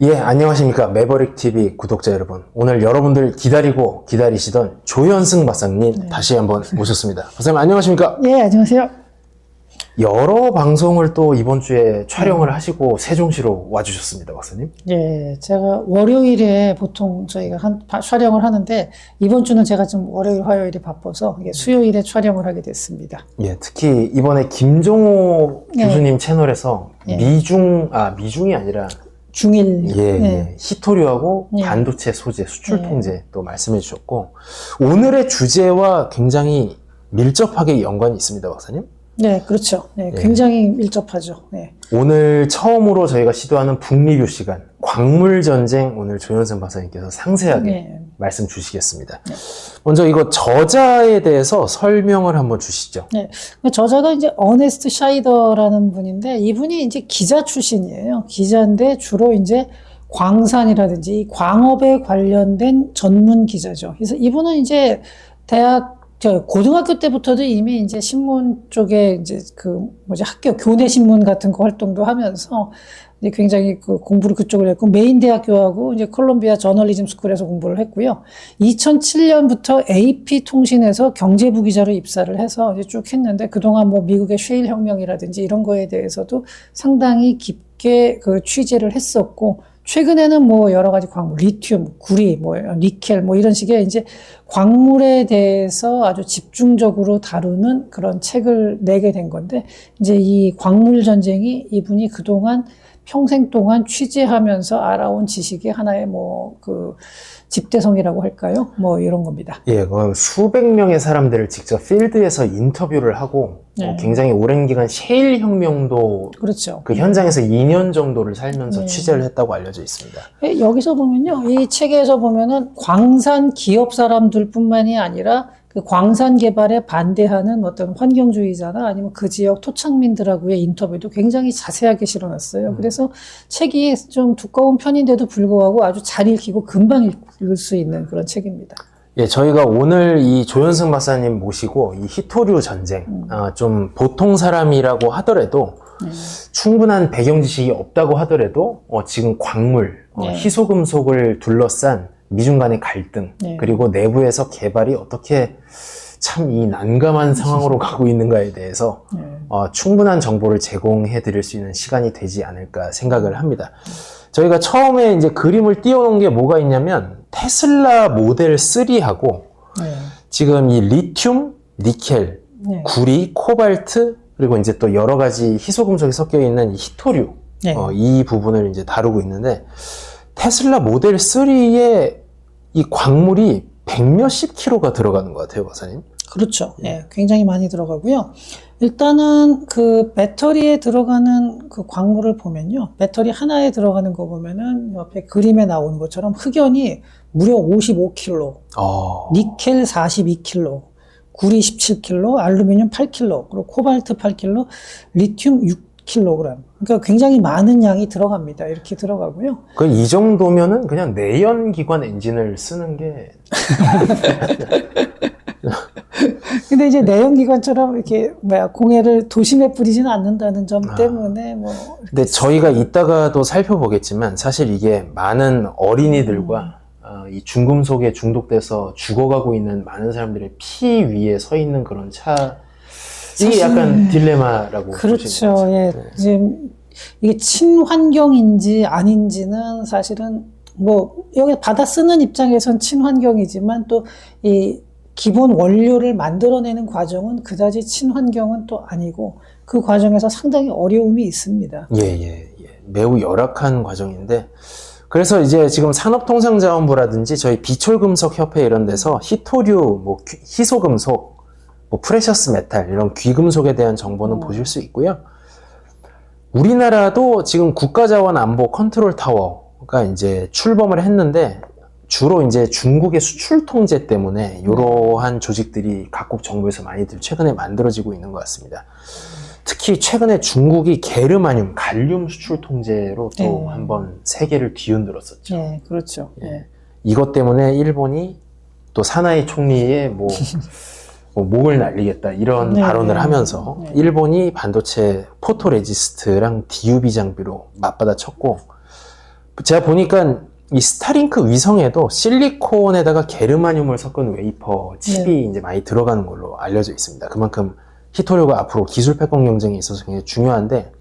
예, 안녕하십니까. 매버릭TV 구독자 여러분. 오늘 여러분들 기다리고 기다리시던 조현승 박사님 다시 한번 모셨습니다. 박사님 안녕하십니까? 예, 안녕하세요. 여러 방송을 또 이번 주에 촬영을 하시고 세종시로 와주셨습니다, 박사님. 예, 제가 월요일에 보통 저희가 촬영을 하는데 이번 주는 제가 좀 월요일, 화요일이 바빠서 수요일에 촬영을 하게 됐습니다. 예, 특히 이번에 김종호 교수님 채널에서 미중이 아니라 중일. 히토류하고 반도체 소재, 수출 통제 또 말씀해 주셨고, 오늘의 주제와 굉장히 밀접하게 연관이 있습니다, 박사님. 네, 그렇죠. 네, 굉장히 밀접하죠. 네. 오늘 처음으로 저희가 시도하는 북리뷰 시간, 광물 전쟁, 오늘 조현승 박사님께서 상세하게 말씀 주시겠습니다. 먼저 이거 저자에 대해서 설명을 한번 주시죠. 네. 저자가 이제 어네스트 샤이더라는 분인데, 이분이 이제 기자 출신이에요. 기자인데 주로 이제 광산이라든지 광업에 관련된 전문 기자죠. 그래서 이분은 이제 고등학교 때부터도 이미 이제 신문 쪽에 이제 학교 교내 신문 같은 거 활동도 하면서 이제 굉장히 공부를 그쪽으로 했고, 메인 대학교하고 이제 콜롬비아 저널리즘 스쿨에서 공부를 했고요. 2007년부터 AP 통신에서 경제부 기자로 입사를 해서 이제 쭉 했는데, 그동안 뭐 미국의 셰일 혁명이라든지 이런 거에 대해서도 상당히 깊게 취재를 했었고, 최근에는 뭐 여러 가지 광물, 리튬, 구리, 니켈, 이런 식의 이제 광물에 대해서 아주 집중적으로 다루는 그런 책을 내게 된 건데, 이제 이 광물 전쟁이 이분이 그동안 평생 동안 취재하면서 알아온 지식의 하나의 집대성이라고 할까요? 이런 겁니다. 예, 수백 명의 사람들을 직접 필드에서 인터뷰를 하고, 굉장히 오랜 기간 셰일 혁명도 그렇죠. 그 현장에서 2년 정도를 살면서 취재를 했다고 알려져 있습니다. 여기서 보면요, 이 책에서 보면은 광산 기업 사람들뿐만이 아니라 그 광산 개발에 반대하는 어떤 환경주의자나 아니면 그 지역 토착민들하고의 인터뷰도 굉장히 자세하게 실어놨어요. 그래서 책이 좀 두꺼운 편인데도 불구하고 아주 잘 읽히고 금방 읽을 수 있는 그런 책입니다. 예, 저희가 오늘 이 조현승 박사님 모시고 이 히토류 전쟁, 좀 보통 사람이라고 하더라도 충분한 배경 지식이 없다고 하더라도 지금 광물, 희소금속을 둘러싼 미중 간의 갈등, 그리고 내부에서 개발이 어떻게 참 이 난감한 상황으로 가고 있는가에 대해서 충분한 정보를 제공해 드릴 수 있는 시간이 되지 않을까 생각을 합니다. 저희가 처음에 이제 그림을 띄워놓은 게 뭐가 있냐면, 테슬라 모델 3하고 지금 이 리튬, 니켈, 구리, 코발트, 그리고 이제 또 여러 가지 희소금속이 섞여 있는 히토류, 이 부분을 이제 다루고 있는데, 테슬라 모델 3에 이 광물이 100몇십 킬로가 들어가는 것 같아요, 박사님. 그렇죠. 굉장히 많이 들어가고요. 일단은 그 배터리에 들어가는 그 광물을 보면요, 배터리 하나에 들어가는 거 보면은 옆에 그림에 나오는 것처럼 흑연이 무려 55kg, 니켈 42kg, 구리 17kg, 알루미늄 8kg, 그리고 코발트 8kg, 리튬 6kg. 그러니까 굉장히 많은 양이 들어갑니다. 이렇게 들어가고요. 이 정도면은 그냥 내연기관 엔진을 쓰는 게. 근데 이제 내연기관처럼 이렇게 공해를 도심에 뿌리지는 않는다는 점 때문에 근데 저희가 이따가도 살펴보겠지만, 사실 이게 많은 어린이들과 이 중금속에 중독돼서 죽어가고 있는 많은 사람들의 피 위에 서 있는 그런 이게 약간 딜레마라고. 그렇죠. 지금 이게 친환경인지 아닌지는 사실은 여기 받아 쓰는 입장에선 친환경이지만, 또 이 기본 원료를 만들어내는 과정은 그다지 친환경은 또 아니고, 그 과정에서 상당히 어려움이 있습니다. 매우 열악한 과정인데, 그래서 이제 지금 산업통상자원부라든지 저희 비철금속협회 이런 데서 히토류, 희소금속, 프레셔스 메탈, 이런 귀금속에 대한 정보는 보실 수 있고요. 우리나라도 지금 국가자원안보 컨트롤 타워가 이제 출범을 했는데, 주로 이제 중국의 수출 통제 때문에 이러한 조직들이 각국 정부에서 많이들 최근에 만들어지고 있는 것 같습니다. 특히 최근에 중국이 게르마늄, 갈륨 수출 통제로 또 한번 세계를 뒤흔들었었죠. 그렇죠. 이것 때문에 일본이 또 사나이 총리의 목을 날리겠다 이런 발언을 하면서 일본이 반도체 포토레지스트랑 DUV 장비로 맞받아 쳤고, 제가 보니까 이 스타링크 위성에도 실리콘에다가 게르마늄을 섞은 웨이퍼 칩이 이제 많이 들어가는 걸로 알려져 있습니다. 그만큼 히토류가 앞으로 기술 패권 경쟁에 있어서 굉장히 중요한데,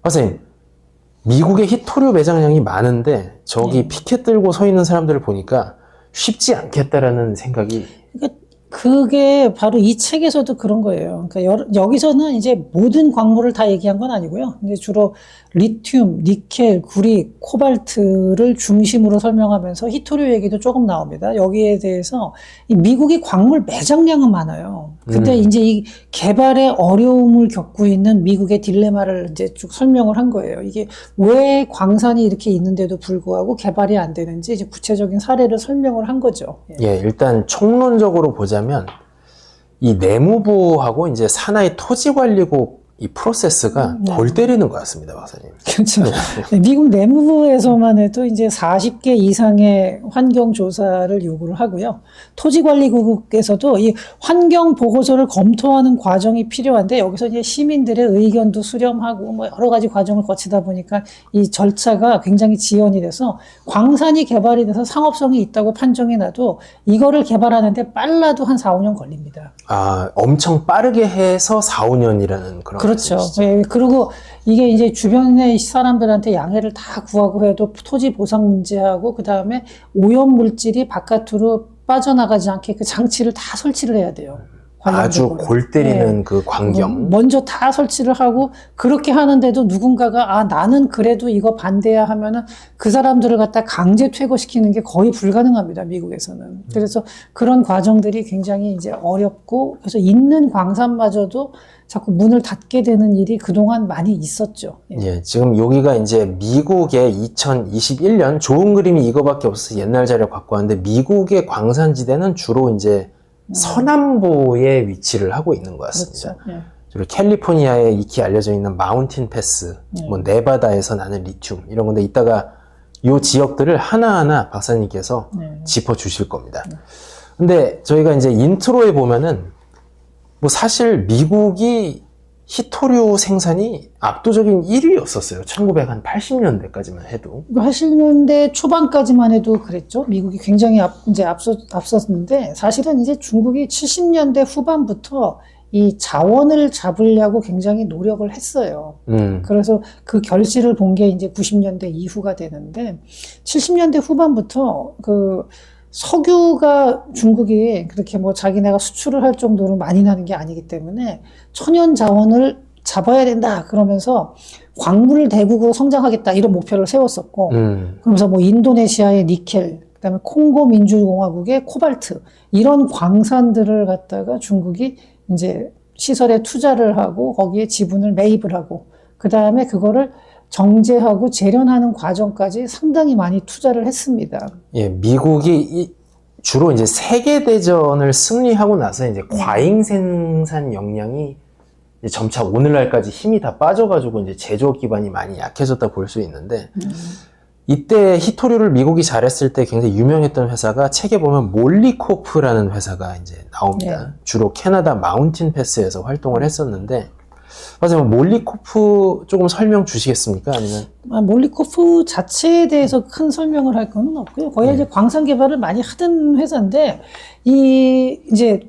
박사님, 미국의 히토류 매장량이 많은데 저기 피켓 들고 서 있는 사람들을 보니까 쉽지 않겠다라는 생각이. 그러니까 그게 바로 이 책에서도 그런 거예요. 그러니까 여기서는 이제 모든 광물을 다 얘기한 건 아니고요. 이제 주로 리튬, 니켈, 구리, 코발트를 중심으로 설명하면서 히토류 얘기도 조금 나옵니다. 여기에 대해서 이 미국이 광물 매장량은 많아요. 근데 이제 이 개발에 어려움을 겪고 있는 미국의 딜레마를 이제 쭉 설명을 한 거예요. 이게 왜 광산이 이렇게 있는데도 불구하고 개발이 안 되는지 이제 구체적인 사례를 설명을 한 거죠. 예, 일단 총론적으로 보자면 이 내무부하고 이제 산하의 토지관리국 이 프로세스가 골 때리는 것 같습니다, 박사님. 그렇죠. 네, 미국 내무부에서만 해도 이제 40개 이상의 환경 조사를 요구를 하고요. 토지관리국에서도 이 환경 보고서를 검토하는 과정이 필요한데 여기서 이제 시민들의 의견도 수렴하고 뭐 여러 가지 과정을 거치다 보니까 이 절차가 굉장히 지연이 돼서 광산이 개발이 돼서 상업성이 있다고 판정이 나도 이거를 개발하는데 빨라도 한 4, 5년 걸립니다. 아, 엄청 빠르게 해서 4, 5년이라는 그런. 그렇죠. 예, 그리고 이게 이제 주변의 사람들한테 양해를 다 구하고 해도 토지 보상 문제하고 그 다음에 오염 물질이 바깥으로 빠져나가지 않게 그 장치를 다 설치를 해야 돼요. 아주 골 때리는 네. 그 광경. 먼저 다 설치를 하고 그렇게 하는데도 누군가가 아 나는 그래도 이거 반대야 하면은 그 사람들을 갖다 강제 퇴거시키는 게 거의 불가능합니다. 미국에서는. 그래서 그런 과정들이 굉장히 이제 어렵고 그래서 있는 광산마저도 자꾸 문을 닫게 되는 일이 그동안 많이 있었죠. 예. 예, 지금 여기가 이제 미국의 2021년 좋은 그림이 이거밖에 없어서 옛날 자료 갖고 왔는데 미국의 광산지대는 주로 이제 서남부에 위치를 하고 있는 것 같습니다. 그렇죠. 예. 주로 캘리포니아에 익히 알려져 있는 마운틴 패스, 뭐 네바다에서 나는 리튬 이런 건데 이따가 이 지역들을 하나하나 박사님께서 짚어주실 겁니다. 근데 저희가 이제 인트로에 보면은 뭐 사실 미국이 히토류 생산이 압도적인 1위였었어요. 1980년대까지만 해도. 80년대 초반까지만 해도 그랬죠. 미국이 굉장히 앞섰는데 사실은 이제 중국이 70년대 후반부터 이 자원을 잡으려고 굉장히 노력을 했어요. 그래서 그 결실을 본 게 이제 90년대 이후가 되는데 70년대 후반부터 그 석유가 중국이 그렇게 뭐 자기네가 수출을 할 정도로 많이 나는 게 아니기 때문에 천연 자원을 잡아야 된다 그러면서 광물 대국으로 성장하겠다 이런 목표를 세웠었고 그러면서 뭐 인도네시아의 니켈 그다음에 콩고 민주공화국의 코발트 이런 광산들을 갖다가 중국이 이제 시설에 투자를 하고 거기에 지분을 매입을 하고 그다음에 그거를 정제하고 재련하는 과정까지 상당히 많이 투자를 했습니다. 예, 미국이 주로 이제 세계대전을 승리하고 나서 이제 과잉 생산 역량이 이제 점차 오늘날까지 힘이 다 빠져가지고 이제 제조업 기반이 많이 약해졌다 볼 수 있는데 이때 히토류를 미국이 잘했을 때 굉장히 유명했던 회사가 책에 보면 몰리코프라는 회사가 이제 나옵니다. 주로 캐나다 마운틴 패스에서 활동을 했었는데 맞아요. 몰리코프 조금 설명 주시겠습니까? 아니면 몰리코프 자체에 대해서 큰 설명을 할 건 없고요. 거의 이제 광산 개발을 많이 하던 회사인데 이제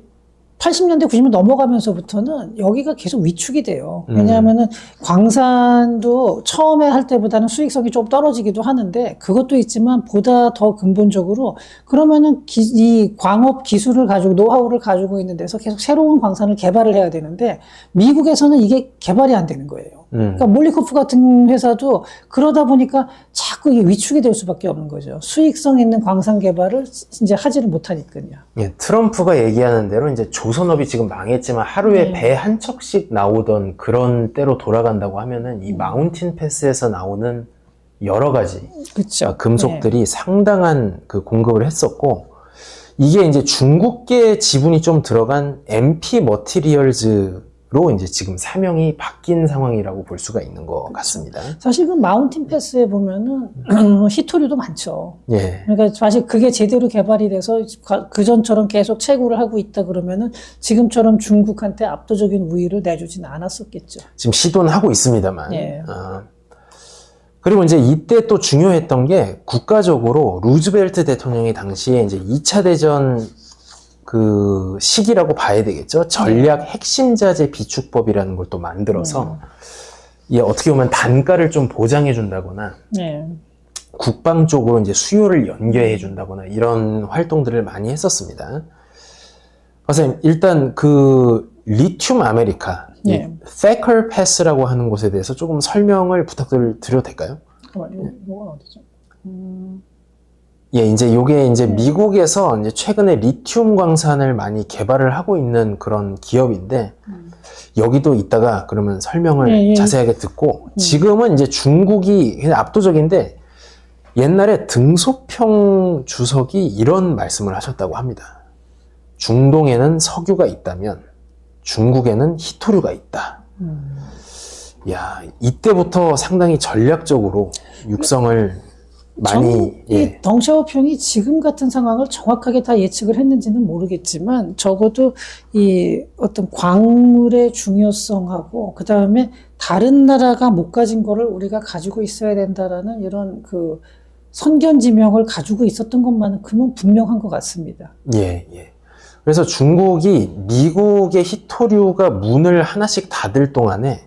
80년대, 90년대 넘어가면서부터는 여기가 계속 위축이 돼요. 왜냐하면은 광산도 처음에 할 때보다는 수익성이 좀 떨어지기도 하는데 그것도 있지만 보다 더 근본적으로 그러면은 이 광업 기술을 가지고 노하우를 가지고 있는 데서 계속 새로운 광산을 개발을 해야 되는데 미국에서는 이게 개발이 안 되는 거예요. 그러니까 몰리코프 같은 회사도 그러다 보니까 자꾸 이게 위축이 될 수밖에 없는 거죠. 수익성 있는 광산 개발을 이제 하지를 못하니까요. 예, 트럼프가 얘기하는 대로 이제 조선업이 지금 망했지만 하루에 배 한 척씩 나오던 그런 때로 돌아간다고 하면은 이 마운틴 패스에서 나오는 여러 가지 그렇죠. 금속들이 상당한 그 공급을 했었고 이게 이제 중국계 지분이 좀 들어간 MP 머티리얼즈로 이제 지금 사명이 바뀐 상황이라고 볼 수가 있는 것 같습니다. 사실 그 마운틴 패스에 보면은 히토류도 많죠. 예. 그러니까 사실 그게 제대로 개발이 돼서 그전처럼 계속 채굴을 하고 있다 그러면은 지금처럼 중국한테 압도적인 우위를 내주지는 않았었겠죠. 지금 시도는 하고 있습니다만. 예. 그리고 이제 이때 또 중요했던 게 국가적으로 루즈벨트 대통령이 당시에 이제 2차 대전 그 시기라고 봐야 되겠죠. 전략 핵심 자재 비축법이라는 걸 또 만들어서 이 어떻게 보면 단가를 좀 보장해 준다거나 네. 국방 쪽으로 이제 수요를 연계해 준다거나 이런 활동들을 많이 했었습니다. 선생님, 일단 그 리튬 아메리카, 네. Thacker Pass라고 하는 곳에 대해서 조금 설명을 부탁드려도 될까요? 잠깐만요. 뭐가 어디죠? 예, 이제 요게 이제 미국에서 이제 최근에 리튬 광산을 많이 개발을 하고 있는 그런 기업인데, 여기도 이따가 그러면 설명을 예, 예. 자세하게 듣고, 지금은 이제 중국이 그냥 압도적인데, 옛날에 등소평 주석이 이런 말씀을 하셨다고 합니다. 중동에는 석유가 있다면 중국에는 희토류가 있다. 야, 이때부터 상당히 전략적으로 육성을 많이 이 덩샤오핑이 지금 같은 상황을 정확하게 다 예측을 했는지는 모르겠지만 적어도 이 어떤 광물의 중요성하고 그 다음에 다른 나라가 못 가진 거를 우리가 가지고 있어야 된다라는 이런 그 선견지명을 가지고 있었던 것만큼은 분명한 것 같습니다. 예, 예. 그래서 중국이 미국의 희토류가 문을 하나씩 닫을 동안에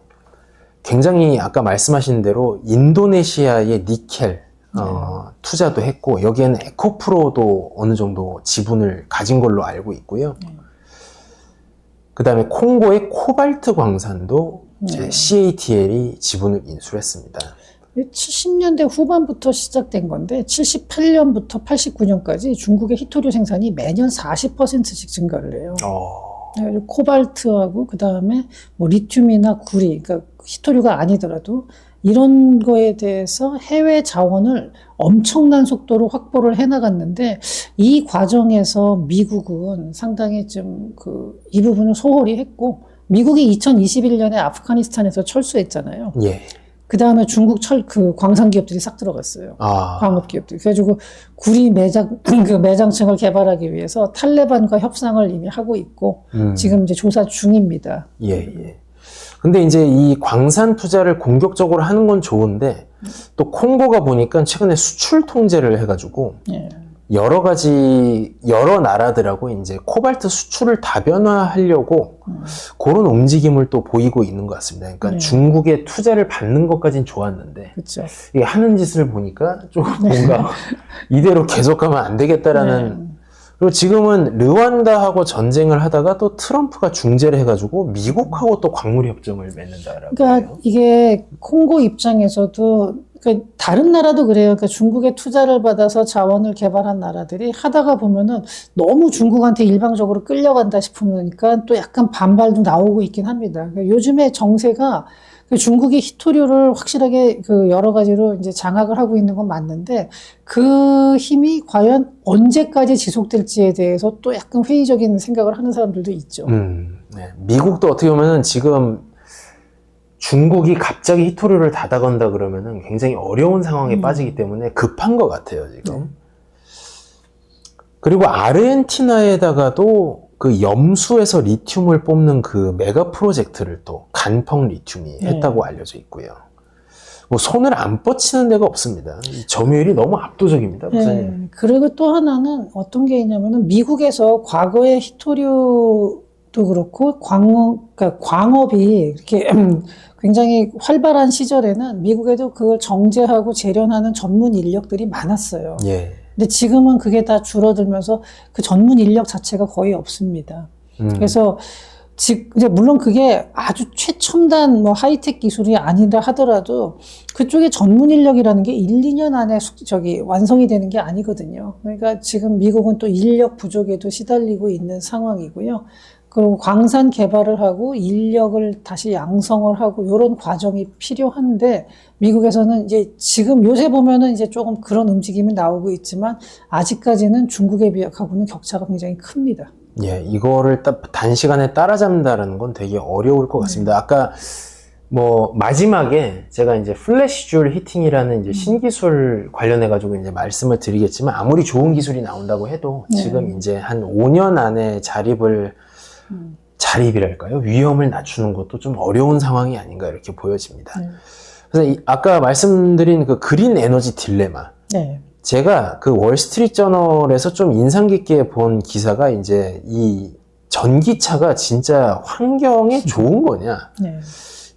굉장히 아까 말씀하신 대로 인도네시아의 니켈 투자도 했고 여기에는 에코프로도 어느 정도 지분을 가진 걸로 알고 있고요. 그 다음에 콩고의 코발트 광산도 CATL이 지분을 인수했습니다. 70년대 후반부터 시작된 건데 78년부터 89년까지 중국의 희토류 생산이 매년 40%씩 증가를 해요. 코발트하고 그 다음에 뭐 리튬이나 구리, 그러니까 희토류가 아니더라도 이런 거에 대해서 해외 자원을 엄청난 속도로 확보를 해나갔는데 이 과정에서 미국은 상당히 좀 이 부분을 소홀히 했고 미국이 2021년에 아프가니스탄에서 철수했잖아요. 예. 그 다음에 중국 광산 기업들이 싹 들어갔어요. 광업 기업들이. 그래가지고 구리 매장층을 개발하기 위해서 탈레반과 협상을 이미 하고 있고, 지금 이제 조사 중입니다. 예, 예. 근데 이제 이 광산 투자를 공격적으로 하는 건 좋은데, 또 콩고가 보니까 최근에 수출 통제를 해가지고, 여러 나라들하고 이제 코발트 수출을 다변화하려고 그런 움직임을 또 보이고 있는 것 같습니다. 그러니까 중국의 투자를 받는 것까진 좋았는데, 그쵸. 이게 하는 짓을 보니까 조금 뭔가 이대로 계속하면 안 되겠다라는. 그리고 지금은 르완다하고 전쟁을 하다가 또 트럼프가 중재를 해가지고 미국하고 또 광물 협정을 맺는다라고. 그러니까 해요. 이게 콩고 입장에서도 그러니까 다른 나라도 그래요. 그러니까 중국의 투자를 받아서 자원을 개발한 나라들이 하다가 보면은 너무 중국한테 일방적으로 끌려간다 싶으니까 또 약간 반발도 나오고 있긴 합니다. 그러니까 요즘에 정세가 중국이 희토류를 확실하게 여러 가지로 이제 장악을 하고 있는 건 맞는데 그 힘이 과연 언제까지 지속될지에 대해서 또 약간 회의적인 생각을 하는 사람들도 있죠. 네. 미국도 어떻게 보면은 지금 중국이 갑자기 희토류를 닫아간다 그러면은 굉장히 어려운 상황에 빠지기 때문에 급한 것 같아요, 지금. 그리고 아르헨티나에다가도 그 염수에서 리튬을 뽑는 그 메가 프로젝트를 또 간펑 리튬이 했다고 알려져 있고요. 뭐 손을 안 뻗치는 데가 없습니다. 이 점유율이 너무 압도적입니다, 목사님. 그리고 또 하나는 어떤 게 있냐면은 미국에서 과거의 희토류도 그렇고 그러니까 광업이 이렇게 굉장히 활발한 시절에는 미국에도 그걸 정제하고 재련하는 전문 인력들이 많았어요. 예. 근데 지금은 그게 다 줄어들면서 그 전문 인력 자체가 거의 없습니다. 그래서 이제 물론 그게 아주 최첨단 하이텍 기술이 아니다 하더라도 그쪽에 전문 인력이라는 게 1, 2년 안에 완성이 되는 게 아니거든요. 그러니까 지금 미국은 또 인력 부족에도 시달리고 있는 상황이고요. 그리고 광산 개발을 하고 인력을 다시 양성을 하고 이런 과정이 필요한데 미국에서는 이제 지금 요새 보면은 이제 조금 그런 움직임이 나오고 있지만 아직까지는 중국에 비하고는 격차가 굉장히 큽니다. 예, 이거를 단시간에 따라잡는다는 건 되게 어려울 것 같습니다. 아까 마지막에 제가 이제 플래시줄 히팅이라는 이제 신기술 관련해가지고 이제 말씀을 드리겠지만 아무리 좋은 기술이 나온다고 해도 지금 이제 한 5년 안에 자립이랄까요? 위험을 낮추는 것도 좀 어려운 상황이 아닌가 이렇게 보여집니다. 그래서 아까 말씀드린 그 그린 에너지 딜레마. 네. 제가 그 월스트리트 저널에서 좀 인상 깊게 본 기사가 이제 이 전기차가 진짜 환경에 좋은 거냐. 네.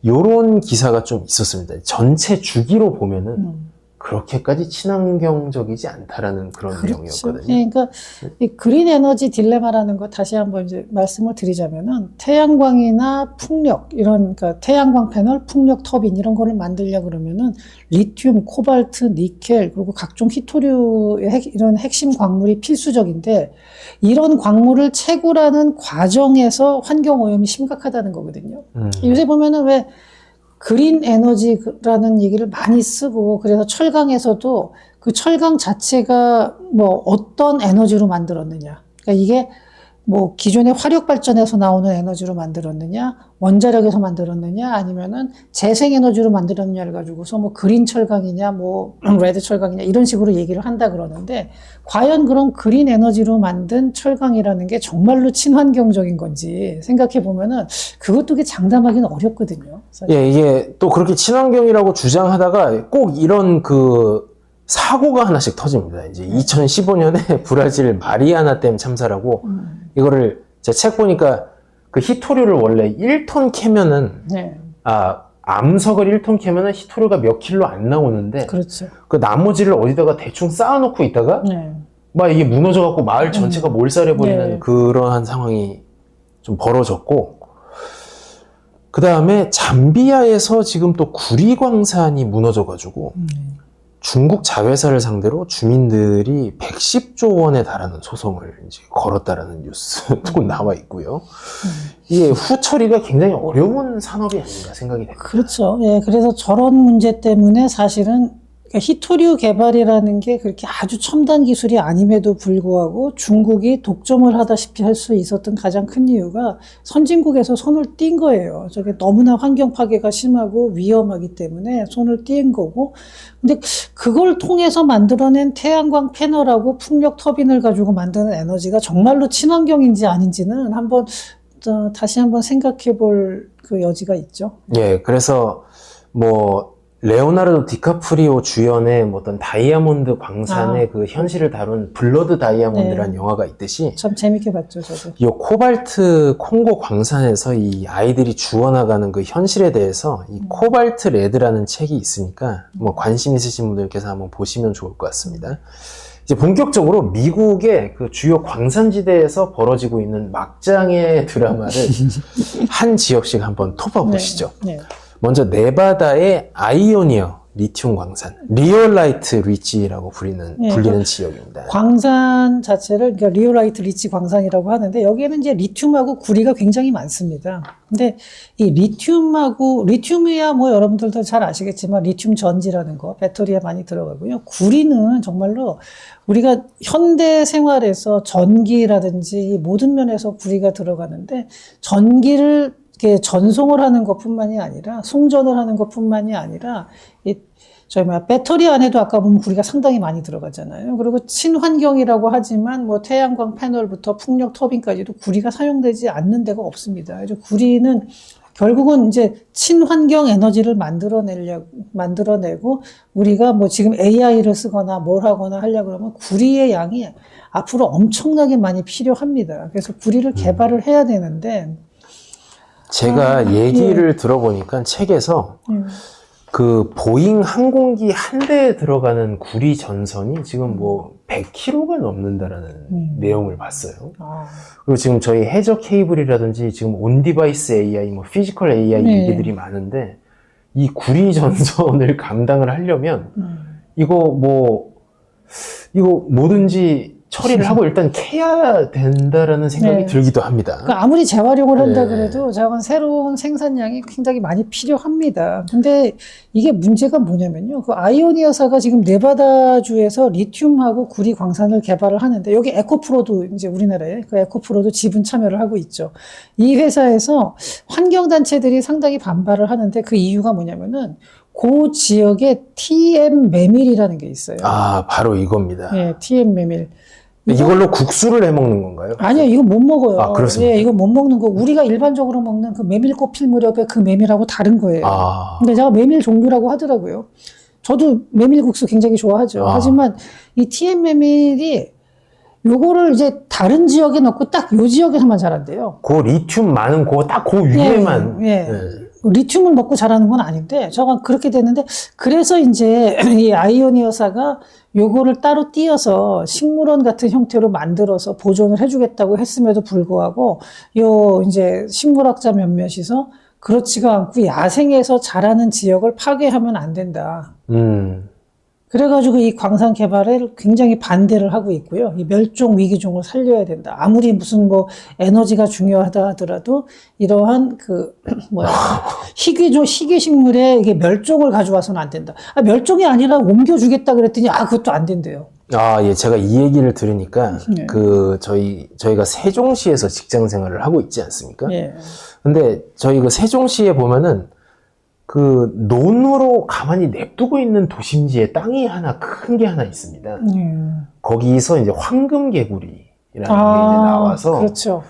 요런 기사가 좀 있었습니다. 전체 주기로 보면은 그렇게까지 친환경적이지 않다라는 그런 그렇죠. 내용이었거든요. 그러니까 이 그린 에너지 딜레마라는 거 다시 한번 이제 말씀을 드리자면은 태양광이나 풍력 이런 그러니까 태양광 패널, 풍력 터빈 이런 거를 만들려 그러면은 리튬, 코발트, 니켈 그리고 각종 히토류의 이런 핵심 광물이 필수적인데 이런 광물을 채굴하는 과정에서 환경 오염이 심각하다는 거거든요. 요새 보면은 왜 그린 에너지라는 얘기를 많이 쓰고 그래서 철강에서도 그 철강 자체가 뭐 어떤 에너지로 만들었느냐. 그러니까 이게 뭐 기존의 화력 발전에서 나오는 에너지로 만들었느냐, 원자력에서 만들었느냐, 아니면은 재생 에너지로 만들었느냐를 가지고서 뭐 그린 철강이냐, 뭐 레드 철강이냐 이런 식으로 얘기를 한다 그러는데 과연 그럼 그린 에너지로 만든 철강이라는 게 정말로 친환경적인 건지 생각해 보면은 그것도 장담하기는 어렵거든요. 사실. 예, 이게 또 그렇게 친환경이라고 주장하다가 꼭 이런 그 사고가 하나씩 터집니다. 이제 2015년에 브라질 마리아나 댐 참사라고 이거를 제가 책 보니까 그 히토류를 원래 1톤 캐면은 네. 암석을 1톤 캐면은 히토류가 몇 킬로 안 나오는데 그렇죠. 그 나머지를 어디다가 대충 쌓아놓고 있다가 네. 막 이게 무너져갖고 마을 전체가 몰살해버리는 네. 그러한 상황이 좀 벌어졌고 그 다음에 잠비아에서 지금 또 구리광산이 무너져가지고 중국 자회사를 상대로 주민들이 110조 원에 달하는 소송을 이제 걸었다라는 뉴스도 나와 있고요. 이게 후처리가 굉장히 어려운 산업이 아닌가 생각이 됩니다. 그렇죠. 예, 그래서 저런 문제 때문에 사실은 히토류 개발이라는 게 그렇게 아주 첨단 기술이 아님에도 불구하고 중국이 독점을 하다시피 할 수 있었던 가장 큰 이유가 선진국에서 손을 띈 거예요. 저게 너무나 환경 파괴가 심하고 위험하기 때문에 손을 띈 거고. 근데 그걸 통해서 만들어낸 태양광 패널하고 풍력 터빈을 가지고 만드는 에너지가 정말로 친환경인지 아닌지는 다시 한번 생각해 볼 그 여지가 있죠. 예, 그래서 뭐 레오나르도 디카프리오 주연의 뭐 어떤 다이아몬드 광산의 그 현실을 다룬 블러드 다이아몬드라는 영화가 있듯이 참 재밌게 봤죠, 저도. 이 코발트 콩고 광산에서 이 아이들이 주워나가는 그 현실에 대해서 이 코발트 레드라는 책이 있으니까 뭐 관심 있으신 분들께서 한번 보시면 좋을 것 같습니다. 이제 본격적으로 미국의 그 주요 광산지대에서 벌어지고 있는 막장의 드라마를 한 지역씩 한번 톱어보시죠. 네. 네. 먼저 네바다의 아이오니어 리튬 광산, 리얼라이트 리치라고 불리는 지역입니다. 광산 자체를 그러니까 리오라이트 리치 광산이라고 하는데 여기에는 이제 리튬하고 구리가 굉장히 많습니다. 근데 이 리튬이야 뭐 여러분들도 잘 아시겠지만 리튬 전지라는 거 배터리에 많이 들어가고요. 구리는 정말로 우리가 현대 생활에서 전기라든지 모든 면에서 구리가 들어가는데 전기를 이렇게 전송을 하는 것뿐만이 아니라 송전을 하는 것뿐만이 아니라 배터리 안에도 아까 보면 구리가 상당히 많이 들어가잖아요. 그리고 친환경이라고 하지만 뭐 태양광 패널부터 풍력 터빈까지도 구리가 사용되지 않는 데가 없습니다. 그래서 구리는 결국은 이제 친환경 에너지를 만들어내고 우리가 뭐 지금 AI를 쓰거나 뭘 하거나 하려고 그러면 구리의 양이 앞으로 엄청나게 많이 필요합니다. 그래서 구리를 개발을 해야 되는데 제가 얘기를 들어보니까 책에서 그 보잉 항공기 한 대에 들어가는 구리 전선이 지금 뭐 100km가 넘는다라는 내용을 봤어요. 그리고 지금 저희 해저 케이블이라든지 지금 온 디바이스 AI, 뭐 피지컬 AI 얘기들이 많은데 이 구리 전선을 감당을 하려면 이거 뭐든지 처리를 하고 일단 캐야 된다라는 생각이 들기도 합니다. 그러니까 아무리 재활용을 한다 그래도 저건 새로운 생산량이 굉장히 많이 필요합니다. 근데 이게 문제가 뭐냐면요. 그 아이오니아사가 지금 네바다주에서 리튬하고 구리 광산을 개발을 하는데 여기 에코프로도 이제 우리나라에 그 에코프로도 지분 참여를 하고 있죠. 이 회사에서 환경단체들이 상당히 반발을 하는데 그 이유가 뭐냐면은 그 지역에 TM 메밀이라는 게 있어요. 바로 이겁니다. 네, TM 메밀. 이걸로 국수를 해 먹는 건가요? 아니요, 이거 못 먹어요. 아, 그렇습니까? 예, 이거 못 먹는 거. 우리가 일반적으로 먹는 그 메밀꽃 필 무렵에 그 메밀하고 다른 거예요. 아, 근데 제가 메밀 종류라고 하더라고요. 저도 메밀국수 굉장히 좋아하죠. 아. 하지만 이 TM 메밀이 요거를 이제 다른 지역에 넣고 딱 요 지역에서만 자란대요. 그 리튬 많은 그 위에만. 예. 리튬을 먹고 자라는 건 아닌데, 저가 그렇게 됐는데, 그래서 이제 이 아이오니 여사가 요거를 따로 띄어서 식물원 같은 형태로 만들어서 보존을 해주겠다고 했음에도 불구하고, 요 이제 식물학자 몇몇이서 그렇지가 않고 야생에서 자라는 지역을 파괴하면 안 된다. 그래가지고 이 광산 개발을 굉장히 반대를 하고 있고요. 이 멸종 위기종을 살려야 된다. 아무리 무슨 뭐 에너지가 중요하다 하더라도 이러한 희귀식물의 이게 멸종을 가져와서는 안 된다. 아, 멸종이 아니라 옮겨주겠다 그랬더니 그것도 안 된대요. 아, 예, 제가 이 얘기를 들으니까, 네. 저희가 세종시에서 직장 생활을 하고 있지 않습니까? 예. 근데 저희 그 세종시에 보면은, 그 논으로 가만히 냅두고 있는 도심지에 땅이 큰 게 하나 있습니다. 거기서 이제 황금개구리라는 게 이제 나와서, 그렇죠.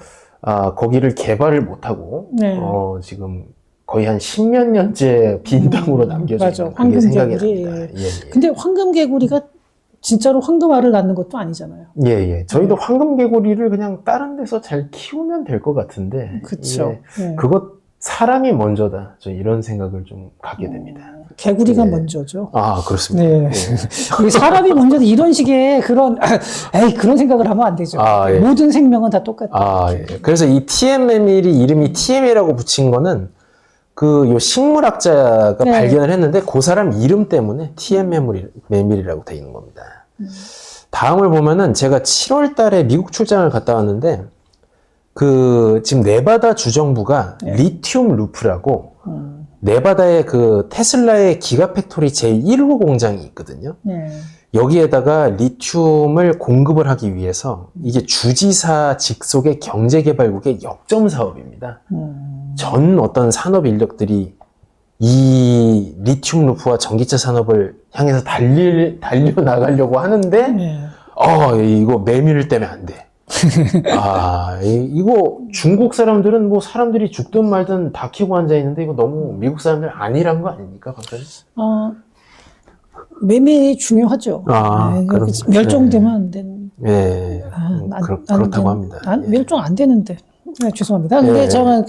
거기를 개발을 못하고, 네. 지금 거의 한 10몇 년째 빈 땅으로 남겨져 맞아. 있는 그게 생각이 황금개구리. 납니다. 예. 근데 황금개구리가 진짜로 황금알을 낳는 것도 아니잖아요. 예. 저희도 황금개구리를 그냥 다른 데서 잘 키우면 될 것 같은데. 그쵸. 예. 그것, 사람이 먼저다. 저 이런 생각을 좀 갖게 됩니다. 개구리가 예. 먼저죠. 아, 그렇습니다. 네. 예. 사람이 먼저도 이런 식의 그런 생각을 하면 안 되죠. 예. 모든 생명은 다 똑같다. 예. 그래서 이 TM 메밀이 이름이 TM이라고 붙인 거는 요 식물학자가 네. 발견을 했는데 그 사람 이름 때문에 TM 메밀이라고 돼 있는 겁니다. 다음을 보면은 제가 7월 달에 미국 출장을 갔다 왔는데 지금 네바다 주정부가 리튬 루프라고 네바다에 테슬라의 기가팩토리 제1호 공장이 있거든요. 네. 여기에다가 리튬을 공급을 하기 위해서 이게 주지사 직속의 경제개발국의 역점 사업입니다. 전 어떤 산업 인력들이 이 리튬 루프와 전기차 산업을 향해서 달려나가려고 하는데, 네. 이거 메밀 때문에 안 돼. 이거 중국 사람들은 뭐 사람들이 죽든 말든 다 키고 앉아있는데 이거 너무 미국 사람들 아니란 거 아닙니까, 박사님? 메밀이 중요하죠. 멸종되면 안 되는. 예. 그렇다고 합니다. 멸종 안 되는데. 네, 죄송합니다. 근데 저는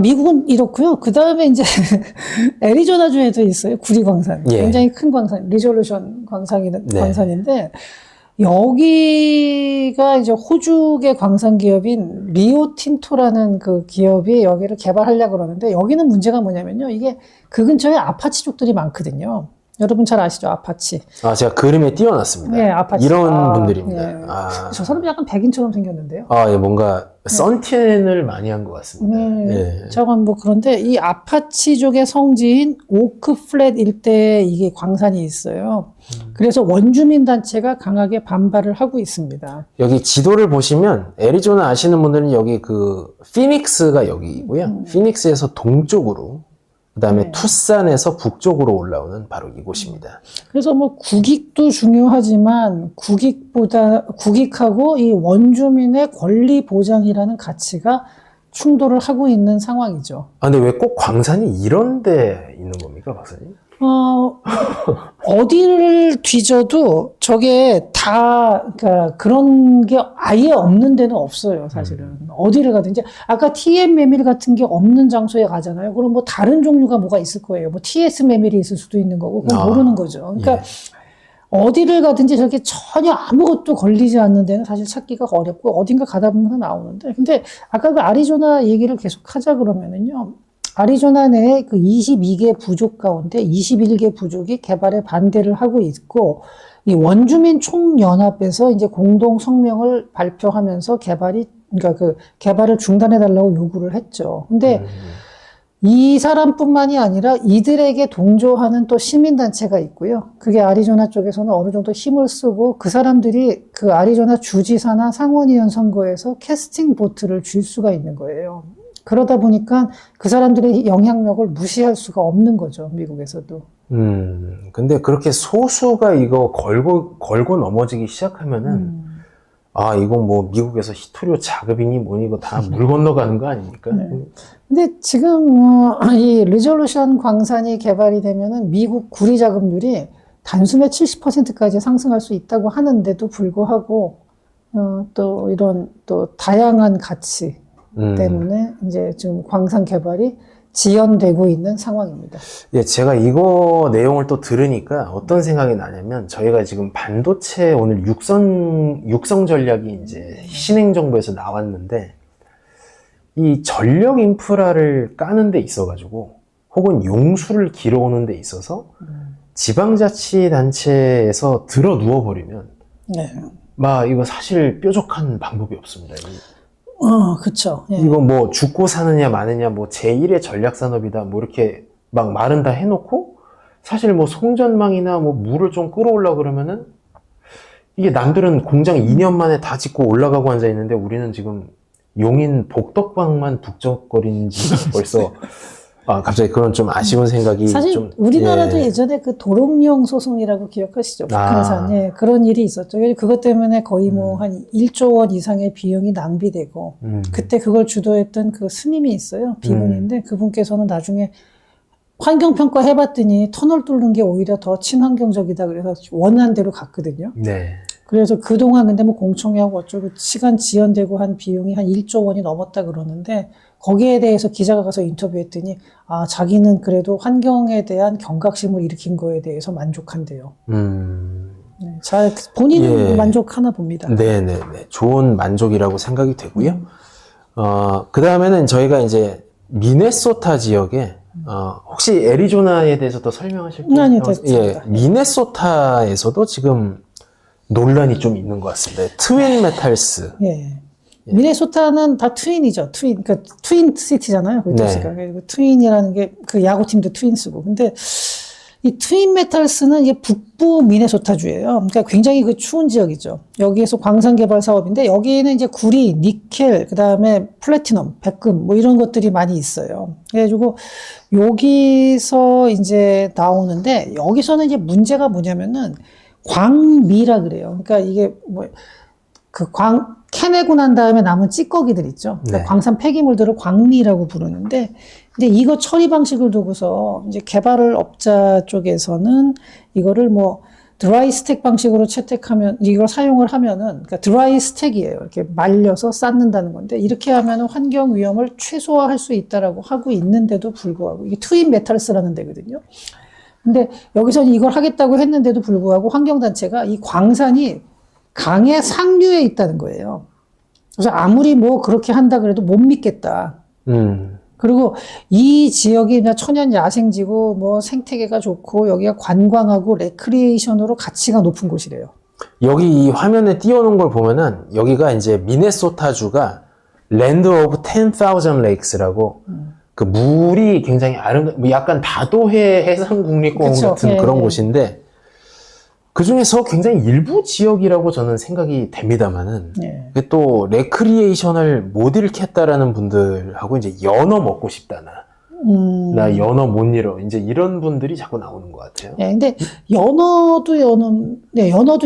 미국은 이렇고요. 그 다음에 이제 애리조나주에도 있어요. 구리광산. 굉장히 큰 광산, 리졸루션 광산인데, 여기가 이제 호주계 광산 기업인 리오틴토라는 그 기업이 여기를 개발하려고 그러는데, 여기는 문제가 뭐냐면요. 이게 그 근처에 아파치족들이 많거든요. 여러분 잘 아시죠? 아파치. 제가 그림에 띄워놨습니다. 네, 아파치. 이런 분들입니다. 네. 저 사람이 약간 백인처럼 생겼는데요. 뭔가 선텐을 많이 한 것 같습니다. 저건 그런데 이 아파치족의 성지인 오크 플랫 일대에 이게 광산이 있어요. 그래서 원주민 단체가 강하게 반발을 하고 있습니다. 여기 지도를 보시면 애리조나 아시는 분들은 여기 피닉스가 여기고요. 피닉스에서 동쪽으로, 그 다음에 투싼에서 북쪽으로 올라오는 바로 이곳입니다. 그래서 국익도 중요하지만 국익하고 이 원주민의 권리 보장이라는 가치가 충돌을 하고 있는 상황이죠. 근데 왜 꼭 광산이 이런 데 있는 겁니까, 박사님? 어디를 뒤져도 저게 그러니까 그런 게 아예 없는 데는 없어요, 사실은. 어디를 가든지. 아까 TM 메밀 같은 게 없는 장소에 가잖아요. 그럼 다른 종류가 뭐가 있을 거예요. TS 메밀이 있을 수도 있는 거고, 그건 모르는 거죠. 그러니까 어디를 가든지 저게 전혀 아무것도 걸리지 않는 데는 사실 찾기가 어렵고, 어딘가 가다 보면 나오는데. 근데 아까 그 아리조나 얘기를 계속 하자 그러면은요. 아리조나 내에 22개 부족 가운데 21개 부족이 개발에 반대를 하고 있고, 이 원주민 총연합에서 이제 공동 성명을 발표하면서 개발을 중단해달라고 요구를 했죠. 근데 이 사람뿐만이 아니라 이들에게 동조하는 또 시민단체가 있고요. 그게 아리조나 쪽에서는 어느 정도 힘을 쓰고 그 사람들이 그 아리조나 주지사나 상원의원 선거에서 캐스팅 보트를 줄 수가 있는 거예요. 그러다 보니까 그 사람들의 영향력을 무시할 수가 없는 거죠, 미국에서도. 근데 그렇게 소수가 이거 걸고 넘어지기 시작하면은, 아, 이건 뭐 미국에서 히토류 자급이니 뭐니 이거 다 물 건너가는 거 아닙니까? 네. 근데 지금 이 리졸루션 광산이 개발이 되면은 미국 구리 자급률이 단숨에 70%까지 상승할 수 있다고 하는데도 불구하고 또 이런 또 다양한 가치 때문에 이제 지금 광산 개발이 지연되고 있는 상황입니다. 예, 제가 이거 내용을 또 들으니까 어떤 생각이 나냐면 저희가 지금 반도체 오늘 육성 전략이 이제 신행정부에서 나왔는데 이 전력 인프라를 까는 데 있어가지고 혹은 용수를 길어오는 데 있어서 지방자치단체에서 들어 누워버리면 네. 막 이거 사실 뾰족한 방법이 없습니다. 그쵸. 예. 이거 뭐 죽고 사느냐 마느냐 뭐 제1의 전략산업이다 뭐 이렇게 막 말은 다 해놓고 사실 뭐 송전망이나 뭐 물을 좀 끌어올라 그러면은 이게 남들은 공장 2년 만에 다 짓고 올라가고 앉아 있는데 우리는 지금 용인 복덕방만 북적거리는 지 벌써 갑자기 그런 좀 아쉬운 생각이 사실 좀 우리나라도 예. 예전에 그 도롱뇽 소송이라고 기억하시죠? 북한산. 예, 그런 일이 있었죠. 그것 때문에 거의 뭐 한 1조 원 이상의 비용이 낭비되고 그때 그걸 주도했던 그 스님이 있어요. 비문인데 그분께서는 나중에 환경평가 해봤더니 터널 뚫는 게 오히려 더 친환경적이다 그래서 원한 대로 갔거든요. 네. 그래서 그동안 근데 뭐 공청회하고 어쩌고 시간 지연되고 한 비용이 한 1조 원이 넘었다 그러는데 거기에 대해서 기자가 가서 인터뷰했더니 자기는 그래도 환경에 대한 경각심을 일으킨 거에 대해서 만족한대요. 네, 잘 본인은 예. 만족하나 봅니다. 네네네. 좋은 만족이라고 생각이 되고요. 그 다음에는 저희가 이제 미네소타 지역에 혹시 애리조나에 대해서 더 설명하실게요? 아니, 됐습니다. 예, 미네소타에서도 지금 논란이 좀 있는 것 같습니다. 트윈 메탈스. 예. 미네소타는 다 트윈이죠. 그러니까 트윈 시티잖아요. 그 도시가. 네. 그리고 트윈이라는 게 그 야구팀도 트윈스고. 근데 이 트윈 메탈스는 이게 북부 미네소타주예요. 그러니까 굉장히 그 추운 지역이죠. 여기에서 광산 개발 사업인데 여기는 이제 구리, 니켈, 그다음에 플래티넘, 백금 뭐 이런 것들이 많이 있어요. 그래가지고 여기서 이제 나오는데 여기서는 이제 문제가 뭐냐면은 광미라 그래요. 그러니까 이게 뭐 그 캐내고 난 다음에 남은 찌꺼기들 있죠. 그러니까 네. 광산 폐기물들을 광미라고 부르는데, 근데 이거 처리 방식을 두고서 이제 개발을 업자 쪽에서는 이거를 뭐 드라이 스택 방식으로 채택하면 이걸 사용을 하면은 그러니까 드라이 스택이에요. 이렇게 말려서 쌓는다는 건데 이렇게 하면은 환경 위험을 최소화할 수 있다라고 하고 있는데도 불구하고 이게 트윈 메탈스라는 데거든요. 근데 여기서는 이걸 하겠다고 했는데도 불구하고 환경단체가 이 광산이 강의 상류에 있다는 거예요. 그래서 아무리 뭐 그렇게 한다 그래도 못 믿겠다. 그리고 이 지역이 천연 야생지고 뭐 생태계가 좋고 여기가 관광하고 레크리에이션으로 가치가 높은 곳이래요. 여기 이 화면에 띄워놓은 걸 보면은 여기가 이제 미네소타주가 랜드 오브 10,000 레이크스라고 그 물이 굉장히 아름다운 약간 다도해 해상국립공원 그쵸. 같은 예, 그런 예. 곳인데 그 중에서 굉장히 일부 지역이라고 저는 생각이 됩니다만은 예. 또 레크리에이션을 못 잃겠다라는 분들하고 이제 연어 먹고 싶다 나 연어 못 잃어 이제 이런 분들이 자꾸 나오는 것 같아요. 예, 근데 연어도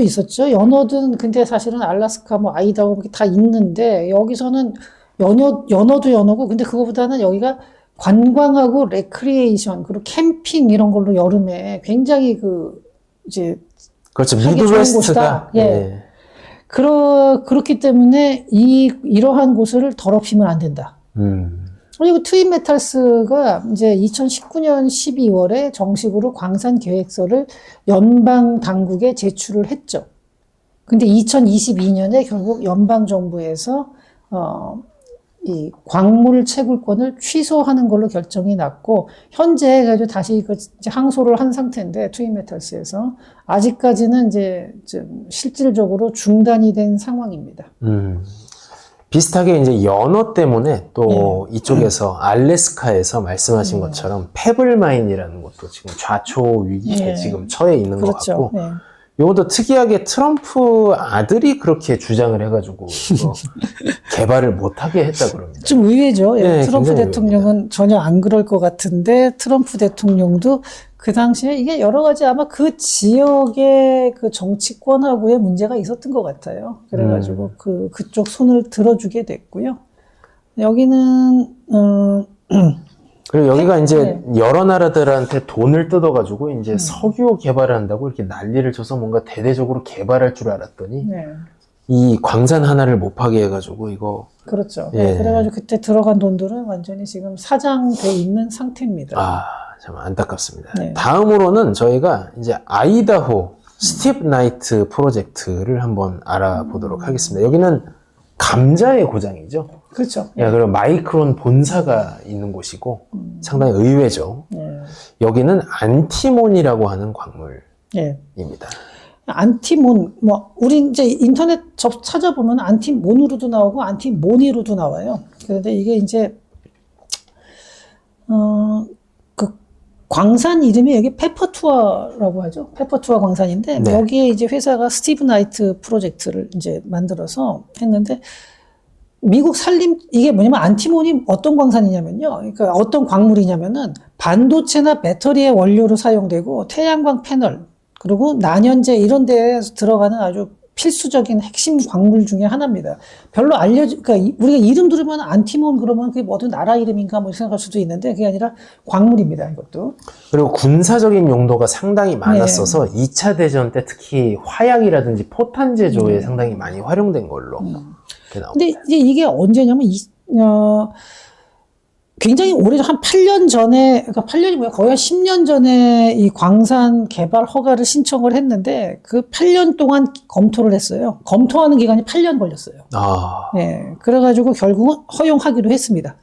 있었죠. 연어든 근데 사실은 알라스카 뭐 아이다호 이렇게 다 있는데 여기서는 연어도 연어고 근데 그거보다는 여기가 관광하고 레크리에이션 그리고 캠핑 이런 걸로 여름에 굉장히 이제 그렇죠. 하기 좋은 미드웨스트가 곳이다. 예. 그렇기 때문에 이러한 곳을 더럽히면 안 된다. 그리고 트윈 메탈스가 이제 2019년 12월에 정식으로 광산 계획서를 연방 당국에 제출을 했죠. 근데 2022년에 결국 연방 정부에서 이 광물 채굴권을 취소하는 걸로 결정이 났고 현재 그래도 다시 이제 항소를 한 상태인데 트윈 메탈스에서 아직까지는 이제 좀 실질적으로 중단이 된 상황입니다. 비슷하게 이제 연어 때문에 또 이쪽에서 알래스카에서 말씀하신 것처럼 페블마인이라는 것도 지금 좌초 위기에 지금 처해 있는 것 그렇죠. 같고 이것도 특이하게 트럼프 아들이 그렇게 주장을 해가지고 이거 개발을 못하게 했다 그럽니다. 좀 의외죠. 네, 트럼프 굉장히 대통령은 전혀 안 그럴 것 같은데 트럼프 대통령도 그 당시에 이게 여러 가지 아마 그 지역의 그 정치권하고의 문제가 있었던 것 같아요. 그래가지고 그쪽 손을 들어주게 됐고요. 여기는, 그리고 여기가 이제 네. 여러 나라들한테 돈을 뜯어가지고 이제 석유 개발을 한다고 이렇게 난리를 쳐서 뭔가 대대적으로 개발할 줄 알았더니 네. 이 광산 하나를 못 파게 해가지고 이거 그렇죠. 예. 그래가지고 그때 들어간 돈들은 완전히 지금 사장돼 있는 상태입니다. 참 안타깝습니다. 네. 다음으로는 저희가 이제 아이다호 스티브 나이트 프로젝트를 한번 알아보도록 하겠습니다. 여기는 감자의 고장이죠. 그렇죠. 예, 그리고 마이크론 본사가 있는 곳이고 상당히 의외죠. 네. 여기는 안티몬이라고 하는 광물입니다. 예. 안티몬, 우리 이제 인터넷 찾아보면 안티몬으로도 나오고 안티모니로도 나와요. 그런데 이게 이제, 그 광산 이름이 여기 페퍼투어라고 하죠. 페퍼투어 광산인데, 네. 여기에 이제 회사가 스티브 나이트 프로젝트를 이제 만들어서 했는데, 미국 이게 뭐냐면 안티몬이 어떤 광산이냐면요. 그러니까 어떤 광물이냐면은 반도체나 배터리의 원료로 사용되고 태양광 패널, 그리고 난연제 이런 데에 들어가는 아주 필수적인 핵심 광물 중에 하나입니다. 별로 그러니까 우리가 이름 들으면 안티몬 그러면 그게 어떤 나라 이름인가 뭐 생각할 수도 있는데 그게 아니라 광물입니다, 이것도. 그리고 군사적인 용도가 상당히 많았어서 2차 대전 때 특히 화약이라든지 포탄 제조에 상당히 많이 활용된 걸로 이렇게 나옵니다. 근데 이제 이게 언제냐면 굉장히 오래전 한 8년 전에, 그러니까 8년이 뭐야, 거의 한 10년 전에 이 광산 개발 허가를 신청을 했는데 그 8년 동안 검토를 했어요. 검토하는 기간이 8년 걸렸어요. 예. 그래가지고 결국은 허용하기로 했습니다.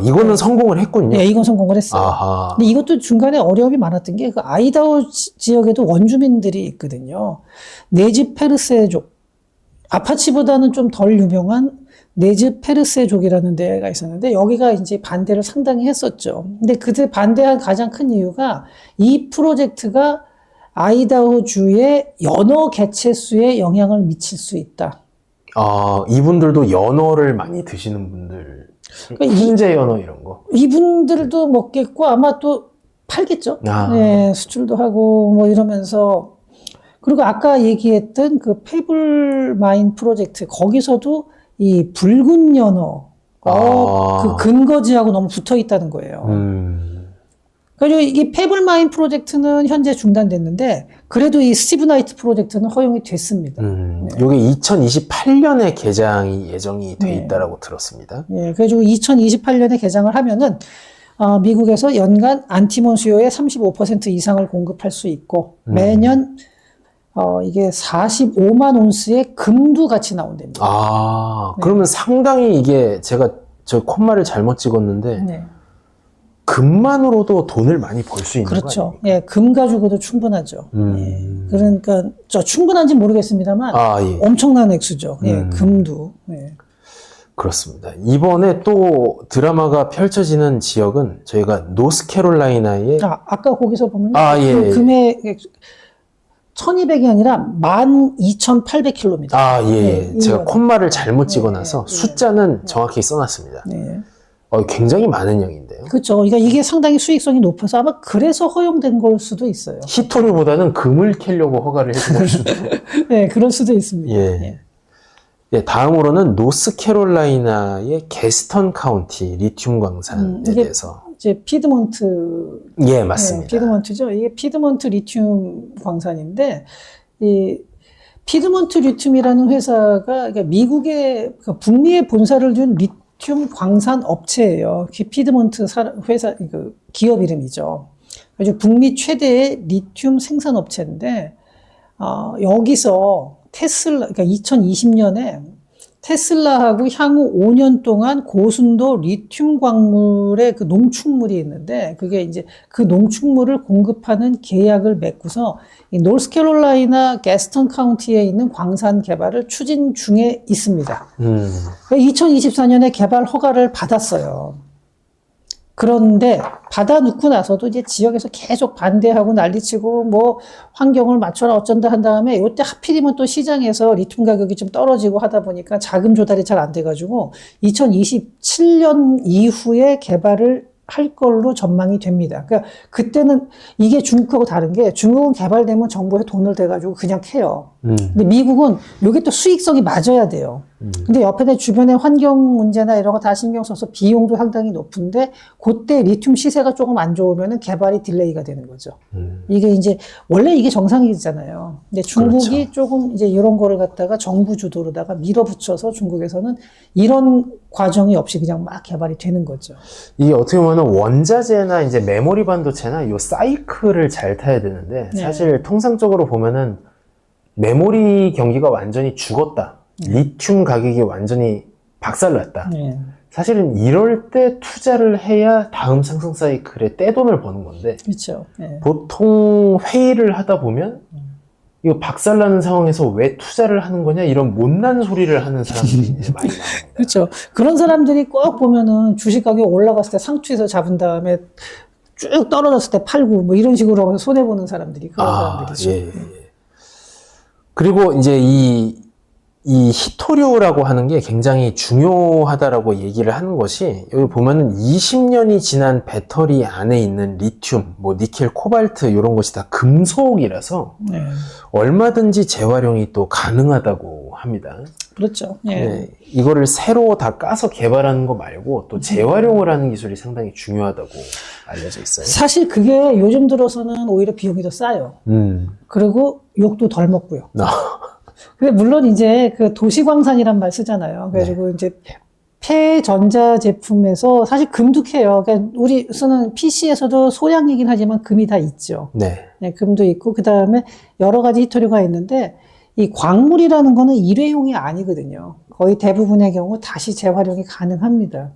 이거는 성공을 했군요. 예, 이건 성공을 했어요. 아하. 근데 이것도 중간에 어려움이 많았던 게 그 아이다호 지역에도 원주민들이 있거든요. 네즈 페르세족. 아파치보다는 좀 덜 유명한 네즈 페르세족이라는 데가 있었는데 여기가 이제 반대를 상당히 했었죠. 근데 그때 반대한 가장 큰 이유가 이 프로젝트가 아이다호주의 연어 개체수에 영향을 미칠 수 있다. 이분들도 연어를 많이 드시는 분들, 그러니까 흰재 연어 이런 거. 이분들도 먹겠고 아마 또 팔겠죠. 네, 수출도 하고 뭐 이러면서. 그리고 아까 얘기했던 그 페블마인 프로젝트 거기서도 이 붉은 연어가 그 근거지하고 너무 붙어 있다는 거예요. 그리고 이 페블마인 프로젝트는 현재 중단됐는데 그래도 이 스티브 나이트 프로젝트는 허용이 됐습니다. 이게 2028년에 개장이 예정이 돼 있다라고 들었습니다. 네, 그래가지고 2028년에 개장을 하면은 미국에서 연간 안티몬 수요의 35% 이상을 공급할 수 있고 매년 이게 45만 온스의 금도 같이 나온답니다. 그러면 상당히 이게 제가 저 콤마를 잘못 찍었는데 네. 금만으로도 돈을 많이 벌 수 있는 거 그렇죠. 아닙니까? 예, 금 가지고도 충분하죠. 예, 그러니까 충분한지 모르겠습니다만 예. 엄청난 액수죠. 예, 금도. 예. 그렇습니다. 이번에 또 드라마가 펼쳐지는 지역은 저희가 노스캐롤라이나의 아까 거기서 보면 예. 그 금액 1200이 아니라 12,800km입니다. 예. 제가 이거는. 콤마를 잘못 찍어놔서 숫자는 정확히 써놨습니다. 네. 굉장히 많은 양인데요. 그렇죠. 그러니까 이게 상당히 수익성이 높아서 아마 그래서 허용된 걸 수도 있어요. 히토류보다는 금을 캐려고 허가를 해준 걸 수도. 네, 그럴 수도 있습니다. 예, 다음으로는 노스캐롤라이나의 게스턴 카운티 리튬 광산에 대해서. 이제 피드몬트. 예, 맞습니다. 네, 피드몬트죠. 이게 피드몬트 리튬 광산인데, 이 피드몬트 리튬이라는 회사가 그러니까 미국의 북미에 본사를 둔 리튬 광산 업체예요. 피드몬트 회사 그 기업 이름이죠. 그래서 북미 최대의 리튬 생산 업체인데 여기서 그러니까 2020년에 테슬라하고 향후 5년 동안 고순도 리튬 광물의 그 농축물이 있는데 그게 이제 그 농축물을 공급하는 계약을 맺고서 이 노스캐롤라이나 게스턴 카운티에 있는 광산 개발을 추진 중에 있습니다. 2024년에 개발 허가를 받았어요. 그런데 받아놓고 나서도 이제 지역에서 계속 반대하고 난리치고 뭐 환경을 맞춰라 어쩐다 한 다음에 이때 하필이면 또 시장에서 리튬 가격이 좀 떨어지고 하다 보니까 자금 조달이 잘 안 돼가지고 2027년 이후에 개발을 할 걸로 전망이 됩니다. 그러니까 그때는 이게 중국하고 다른 게 중국은 개발되면 정부에 돈을 대가지고 그냥 캐요. 근데 미국은 이게 또 수익성이 맞아야 돼요. 근데 옆에 주변의 환경 문제나 이런 거 다 신경 써서 비용도 상당히 높은데 그때 리튬 시세가 조금 안 좋으면은 개발이 딜레이가 되는 거죠. 이게 이제 원래 이게 정상이잖아요. 근데 중국이 그렇죠. 조금 이제 이런 거를 갖다가 정부 주도로다가 밀어붙여서 중국에서는 이런 과정이 없이 그냥 막 개발이 되는 거죠. 이게 어떻게 보면 원자재나 이제 메모리 반도체나 요 사이클을 잘 타야 되는데 네. 사실 통상적으로 보면은 메모리 경기가 완전히 죽었다. 리튬 가격이 완전히 박살났다. 네. 사실은 이럴 때 투자를 해야 다음 상승 사이클에 떼돈을 버는 건데 그렇죠. 네. 보통 회의를 하다 보면 이거 박살나는 상황에서 왜 투자를 하는 거냐 이런 못난 소리를 하는 사람들이 이제 많이 나옵니다. 그렇죠. 그런 사람들이 꼭 보면은 주식 가격이 올라갔을 때 상투에서 잡은 다음에 쭉 떨어졌을 때 팔고 뭐 이런 식으로 손해보는 사람들이 그런 사람들이죠. 예, 예. 그리고 이제 이 히토류라고 하는 게 굉장히 중요하다라고 얘기를 하는 것이 여기 보면은 20년이 지난 배터리 안에 있는 리튬, 뭐 니켈, 코발트 이런 것이 다 금속이라서 네. 얼마든지 재활용이 또 가능하다고 합니다. 그렇죠. 예. 네, 이거를 새로 다 까서 개발하는 거 말고 또 재활용을 하는 기술이 상당히 중요하다고 알려져 있어요. 사실 그게 요즘 들어서는 오히려 비용이 더 싸요. 그리고 욕도 덜 먹고요. 근데 물론 이제 그 도시광산이란 말 쓰잖아요. 그래가지고 이제 폐전자 제품에서 사실 금도 캐요. 그러니까 우리 쓰는 PC에서도 소량이긴 하지만 금이 다 있죠. 네. 네, 금도 있고 그 다음에 여러 가지 히토류가 있는데 이 광물이라는 거는 일회용이 아니거든요. 거의 대부분의 경우 다시 재활용이 가능합니다.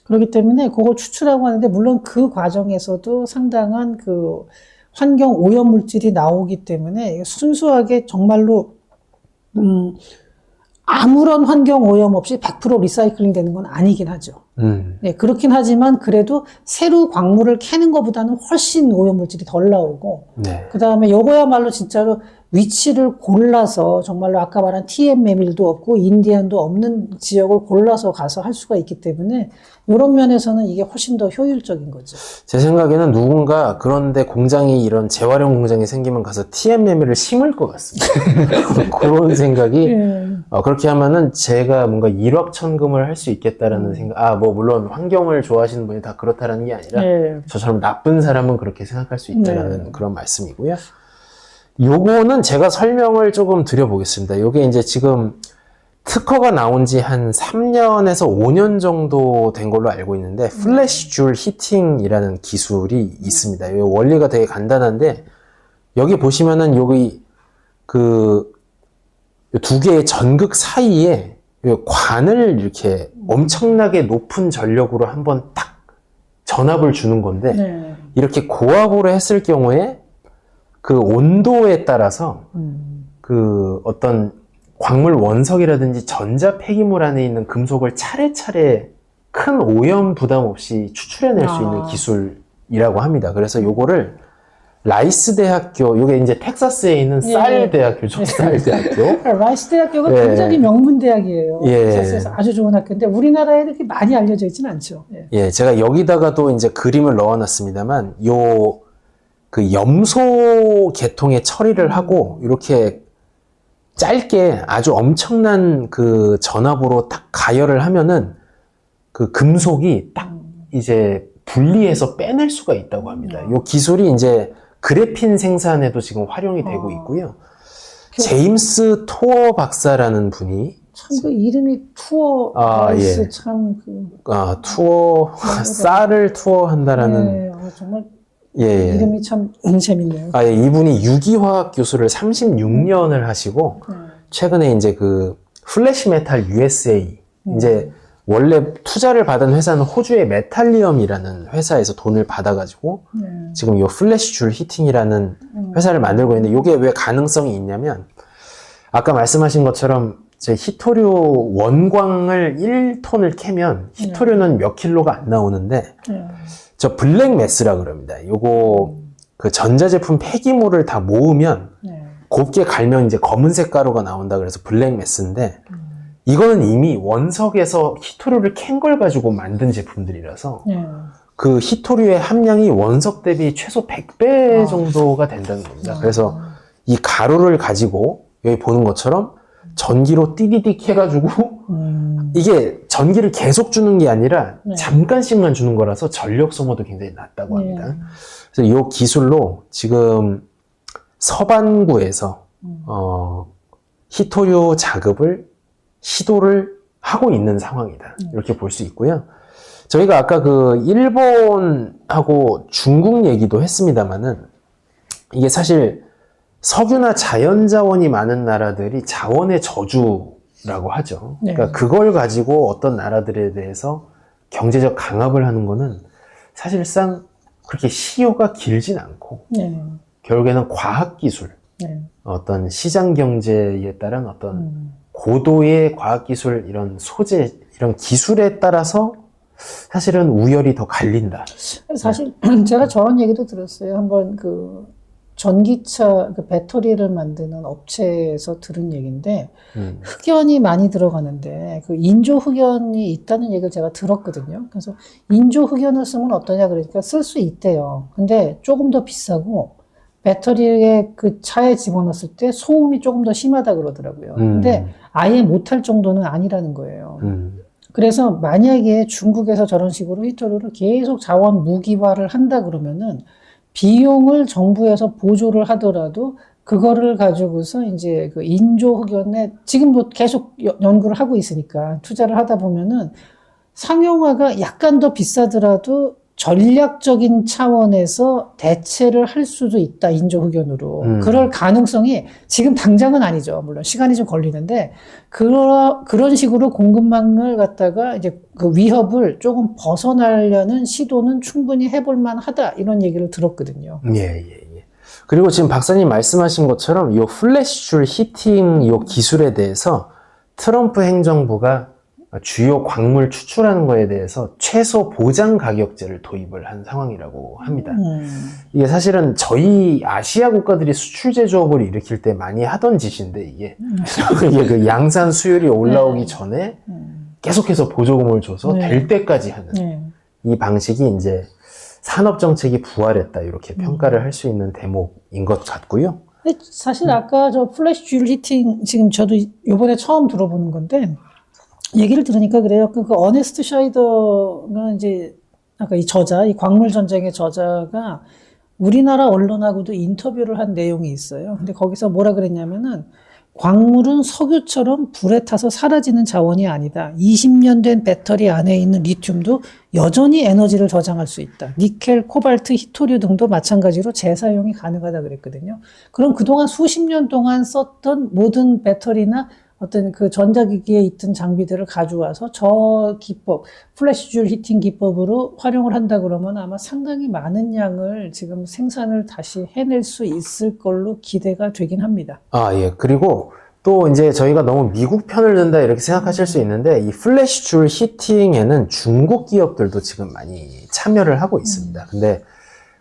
그렇기 때문에 그걸 추출하고 하는데 물론 그 과정에서도 상당한 그 환경 오염 물질이 나오기 때문에 순수하게 정말로 아무런 환경 오염 없이 100% 리사이클링 되는 건 아니긴 하죠. 네, 그렇긴 하지만 그래도 새로 광물을 캐는 것보다는 훨씬 오염 물질이 덜 나오고, 네. 그 다음에 요거야말로 진짜로 위치를 골라서 정말로 아까 말한 TM 메밀도 없고 인디안도 없는 지역을 골라서 가서 할 수가 있기 때문에 이런 면에서는 이게 훨씬 더 효율적인 거죠. 제 생각에는 누군가 그런데 공장이 이런 재활용 공장이 생기면 가서 TM 메밀을 심을 것 같습니다. 그런 생각이 그렇게 하면은 제가 뭔가 일확천금을 할 수 있겠다라는 생각. 뭐 물론 환경을 좋아하시는 분이 다 그렇다라는 게 아니라 저처럼 나쁜 사람은 그렇게 생각할 수 있다라는 그런 말씀이고요. 요거는 제가 설명을 조금 드려보겠습니다. 요게 이제 지금 특허가 나온 지 한 3년에서 5년 정도 된 걸로 알고 있는데 플래시 줄 히팅이라는 기술이 있습니다. 이 원리가 되게 간단한데 여기 보시면은 여기 그 두 개의 전극 사이에 관을 이렇게 엄청나게 높은 전력으로 한번 딱 전압을 주는 건데 이렇게 고압으로 했을 경우에 그 온도에 따라서 그 어떤 광물 원석이라든지 전자 폐기물 안에 있는 금속을 차례차례 큰 오염 부담 없이 추출해낼 수 있는 기술이라고 합니다. 그래서 요거를 라이스 대학교, 요게 이제 텍사스에 있는 쌀 대학교죠. 쌀 대학교. 라이스 대학교가 굉장히 명문 대학이에요. 예. 텍사스에서 아주 좋은 학교인데 우리나라에 이렇게 많이 알려져 있지는 않죠. 예, 제가 여기다가도 이제 그림을 넣어놨습니다만 요 그 염소 계통의 처리를 하고 이렇게 짧게 아주 엄청난 그 전압으로 딱 가열을 하면은 그 금속이 딱 이제 분리해서 빼낼 수가 있다고 합니다. 이 기술이 이제 그래핀 생산에도 지금 활용이 되고 있고요. 제임스 토어 박사라는 분이 참 그 이름이 투어 라이스 예. 참 투어 쌀을 투어한다라는 정말 예. 이름이 참 재밌네요. 예, 이분이 유기화학 교수를 36년을 하시고 최근에 이제 그 플래시 메탈 USA 이제 원래 투자를 받은 회사는 호주의 메탈리엄이라는 회사에서 돈을 받아가지고 지금 이 플래시 줄 히팅이라는 회사를 만들고 있는데 이게 왜 가능성이 있냐면 아까 말씀하신 것처럼 제 히토류 원광을 1톤을 캐면 히토류는 몇 킬로가 안 나오는데 저 블랙 매스라 그럽니다. 요거 그 전자제품 폐기물을 다 모으면 곱게 갈면 이제 검은색 가루가 나온다 그래서 블랙 매스인데 이거는 이미 원석에서 히토류를 캔 걸 가지고 만든 제품들이라서 그 히토류의 함량이 원석 대비 최소 100배 정도가 된다는 겁니다. 그래서 이 가루를 가지고 여기 보는 것처럼 전기로 띠디딕 해가지고 이게 전기를 계속 주는 게 아니라 네. 잠깐씩만 주는 거라서 전력 소모도 굉장히 낮다고 합니다. 네. 그래서 이 기술로 지금 서반구에서 히토류 작업을 시도를 하고 있는 상황이다. 이렇게 볼 수 있고요. 저희가 아까 그 일본하고 중국 얘기도 했습니다만은 이게 사실 석유나 자연자원이 많은 나라들이 자원의 저주라고 하죠. 네. 그러니까 그걸 가지고 어떤 나라들에 대해서 경제적 강압을 하는 거는 사실상 그렇게 시효가 길진 않고 네. 결국에는 과학기술, 네. 어떤 시장 경제에 따른 어떤 고도의 과학기술 이런 소재, 이런 기술에 따라서 사실은 우열이 더 갈린다. 사실 제가 저런 얘기도 들었어요. 한번 그 전기차 그 배터리를 만드는 업체에서 들은 얘기인데 흑연이 많이 들어가는데 그 인조 흑연이 있다는 얘기를 제가 들었거든요. 그래서 인조 흑연을 쓰면 어떠냐 그러니까 쓸 수 있대요. 근데 조금 더 비싸고 배터리에 그 차에 집어넣었을 때 소음이 조금 더 심하다 그러더라고요. 근데 아예 못할 정도는 아니라는 거예요. 그래서 만약에 중국에서 저런 식으로 히토류를 계속 자원 무기화를 한다 그러면은 비용을 정부에서 보조를 하더라도 그거를 가지고서 이제 그 인조 흑연에 지금도 계속 연구를 하고 있으니까 투자를 하다 보면은 상용화가 약간 더 비싸더라도 전략적인 차원에서 대체를 할 수도 있다, 인조 흑연으로. 그럴 가능성이 지금 당장은 아니죠. 물론 시간이 좀 걸리는데, 그런 식으로 공급망을 갖다가 이제 그 위협을 조금 벗어나려는 시도는 충분히 해볼 만하다, 이런 얘기를 들었거든요. 예. 그리고 지금 박사님 말씀하신 것처럼 이 플래시줄 히팅 이 기술에 대해서 트럼프 행정부가 주요 광물 추출하는 거에 대해서 최소 보장 가격제를 도입을 한 상황이라고 합니다. 이게 사실은 저희 아시아 국가들이 수출 제조업을 일으킬 때 많이 하던 짓인데 이게 그 양산 수율이 올라오기 전에 계속해서 보조금을 줘서 될 때까지 하는 이 방식이 이제 산업 정책이 부활했다 이렇게 평가를 할 수 있는 대목인 것 같고요. 사실 아까 저 플래시 줄 히팅 지금 저도 이번에 처음 들어보는 건데. 얘기를 들으니까 그래요. 그 어네스트 샤이더가 이제 아까 이 저자, 이 광물 전쟁의 저자가 우리나라 언론하고도 인터뷰를 한 내용이 있어요. 근데 거기서 뭐라 그랬냐면은 광물은 석유처럼 불에 타서 사라지는 자원이 아니다. 20년 된 배터리 안에 있는 리튬도 여전히 에너지를 저장할 수 있다. 니켈, 코발트, 히토류 등도 마찬가지로 재사용이 가능하다 그랬거든요. 그럼 그동안 수십 년 동안 썼던 모든 배터리나 어떤 그 전자기기에 있던 장비들을 가져와서 저 기법, 플래시줄 히팅 기법으로 활용을 한다 그러면 아마 상당히 많은 양을 지금 생산을 다시 해낼 수 있을 걸로 기대가 되긴 합니다. 예. 그리고 또 이제 저희가 너무 미국 편을 든다 이렇게 생각하실 수 있는데 이 플래시줄 히팅에는 중국 기업들도 지금 많이 참여를 하고 있습니다. 근데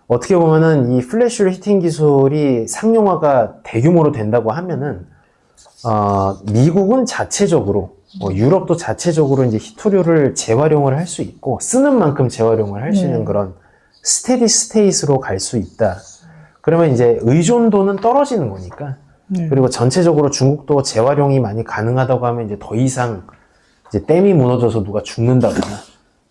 어떻게 보면은 이 플래시줄 히팅 기술이 상용화가 대규모로 된다고 하면은 미국은 자체적으로, 유럽도 자체적으로 이제 히토류를 재활용을 할 수 있고, 쓰는 만큼 재활용을 할 수 있는 그런 스테디 스테이트로 갈 수 있다. 그러면 이제 의존도는 떨어지는 거니까. 그리고 전체적으로 중국도 재활용이 많이 가능하다고 하면 이제 더 이상 이제 댐이 무너져서 누가 죽는다거나,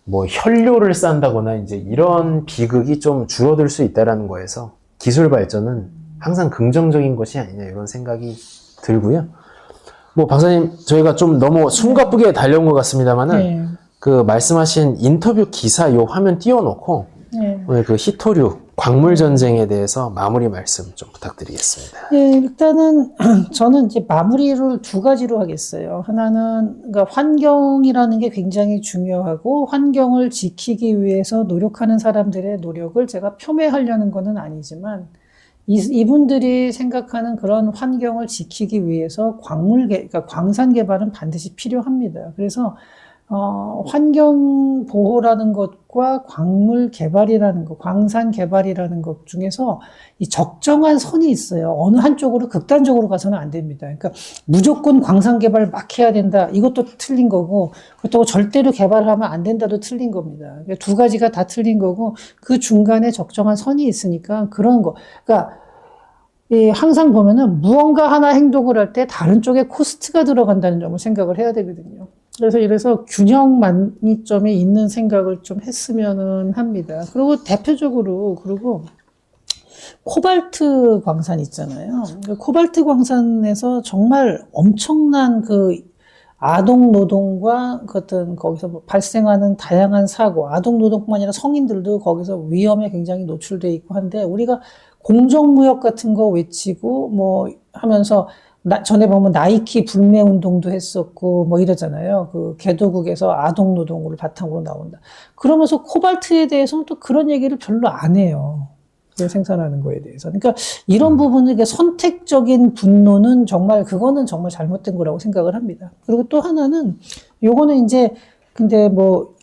뭐 혈료를 싼다거나 이제 이런 비극이 좀 줄어들 수 있다라는 거에서 기술 발전은 항상 긍정적인 것이 아니냐 이런 생각이 들고요. 뭐 박사님 저희가 좀 너무 숨가쁘게 달려온 것 같습니다만은 그 말씀하신 인터뷰 기사 요 화면 띄워놓고 오늘 그 히토류 광물 전쟁에 대해서 마무리 말씀 좀 부탁드리겠습니다. 일단은 저는 이제 마무리를 두 가지로 하겠어요. 하나는 그러니까 환경이라는 게 굉장히 중요하고 환경을 지키기 위해서 노력하는 사람들의 노력을 제가 폄훼하려는 거는 아니지만 이분들이 생각하는 그런 환경을 지키기 위해서 그러니까 광산 개발은 반드시 필요합니다. 그래서 환경 보호라는 것과 광물 개발이라는 것, 광산 개발이라는 것 중에서 이 적정한 선이 있어요. 어느 한쪽으로 극단적으로 가서는 안 됩니다. 그러니까 무조건 광산 개발 막 해야 된다. 이것도 틀린 거고, 그렇다고 절대로 개발하면 안 된다도 틀린 겁니다. 그러니까 두 가지가 다 틀린 거고, 그 중간에 적정한 선이 있으니까 그런 거. 그러니까 항상 보면은 무언가 하나 행동을 할 때 다른 쪽에 코스트가 들어간다는 점을 생각을 해야 되거든요. 이래서 균형 만점이 있는 생각을 좀 했으면은 합니다. 그리고 대표적으로, 코발트 광산 있잖아요. 코발트 광산에서 정말 엄청난 아동 노동과 거기서 발생하는 다양한 사고, 아동 노동뿐만 아니라 성인들도 거기서 위험에 굉장히 노출돼 있고 한데, 우리가 공정무역 같은 거 외치고 하면서 전에 보면 나이키 불매 운동도 했었고 이러잖아요. 개도국에서 아동 노동을 바탕으로 나온다. 그러면서 코발트에 대해서는 또 그런 얘기를 별로 안 해요. 생산하는 거에 대해서. 그러니까 이런 부분은 선택적인 분노는 그거는 정말 잘못된 거라고 생각을 합니다. 그리고 또 하나는 요거는 근데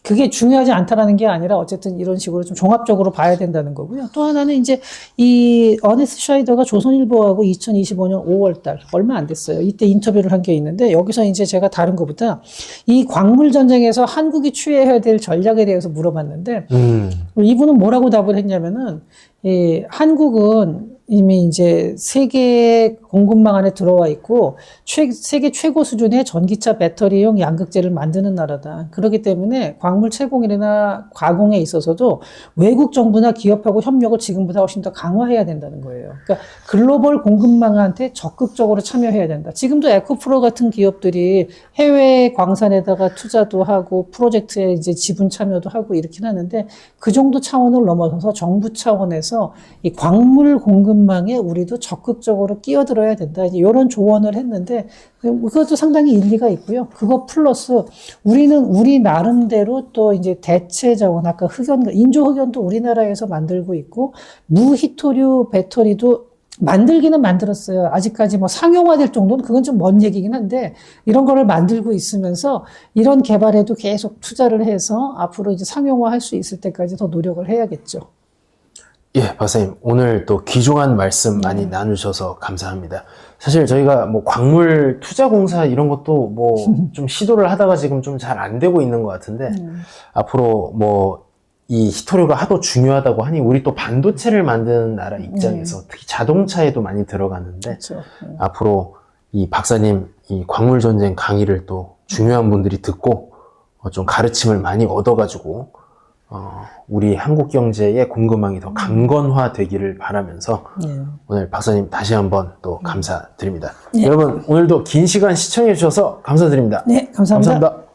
그게 중요하지 않다라는 게 아니라 어쨌든 이런 식으로 좀 종합적으로 봐야 된다는 거고요. 또 하나는 이 어네스트 샤이더가 조선일보하고 2025년 5월달 얼마 안 됐어요. 이때 인터뷰를 한 게 있는데, 여기서 제가 다른 것보다 이 광물 전쟁에서 한국이 취해야 될 전략에 대해서 물어봤는데, 이분은 뭐라고 답을 했냐면은, 한국은 이미 세계 공급망 안에 들어와 있고 세계 최고 수준의 전기차 배터리용 양극재를 만드는 나라다. 그렇기 때문에 광물 채공이나 가공에 있어서도 외국 정부나 기업하고 협력을 지금보다 훨씬 더 강화해야 된다는 거예요. 그러니까 글로벌 공급망한테 적극적으로 참여해야 된다. 지금도 에코프로 같은 기업들이 해외 광산에다가 투자도 하고 프로젝트에 지분 참여도 하고 이렇긴 하는데, 그 정도 차원을 넘어서서 정부 차원에서 이 광물 공급망에 우리도 적극적으로 끼어들어야 된다. 이런 조언을 했는데, 그것도 상당히 일리가 있고요. 그거 플러스 우리는 우리 나름대로 또 대체 자원, 아까 인조 흑연도 우리나라에서 만들고 있고, 무히토류 배터리도 만들기는 만들었어요. 아직까지 상용화될 정도는 그건 좀 먼 얘기긴 한데, 이런 거를 만들고 있으면서 이런 개발에도 계속 투자를 해서 앞으로 상용화할 수 있을 때까지 더 노력을 해야겠죠. 예, 박사님, 오늘 또 귀중한 말씀 많이 나누셔서 감사합니다. 사실 저희가 광물 투자 공사 이런 것도 좀 시도를 하다가 지금 좀 잘 안 되고 있는 것 같은데, 앞으로 이 히토류가 하도 중요하다고 하니, 우리 또 반도체를 만드는 나라 입장에서 특히 자동차에도 많이 들어가는데, 그렇죠. 앞으로 이 박사님 이 광물 전쟁 강의를 또 중요한 분들이 듣고 좀 가르침을 많이 얻어가지고 우리 한국 경제의 공급망이 더 강건화되기를 바라면서 오늘 박사님 다시 한번 또 감사드립니다. 여러분, 오늘도 긴 시간 시청해 주셔서 감사드립니다. 네, 감사합니다. 감사합니다.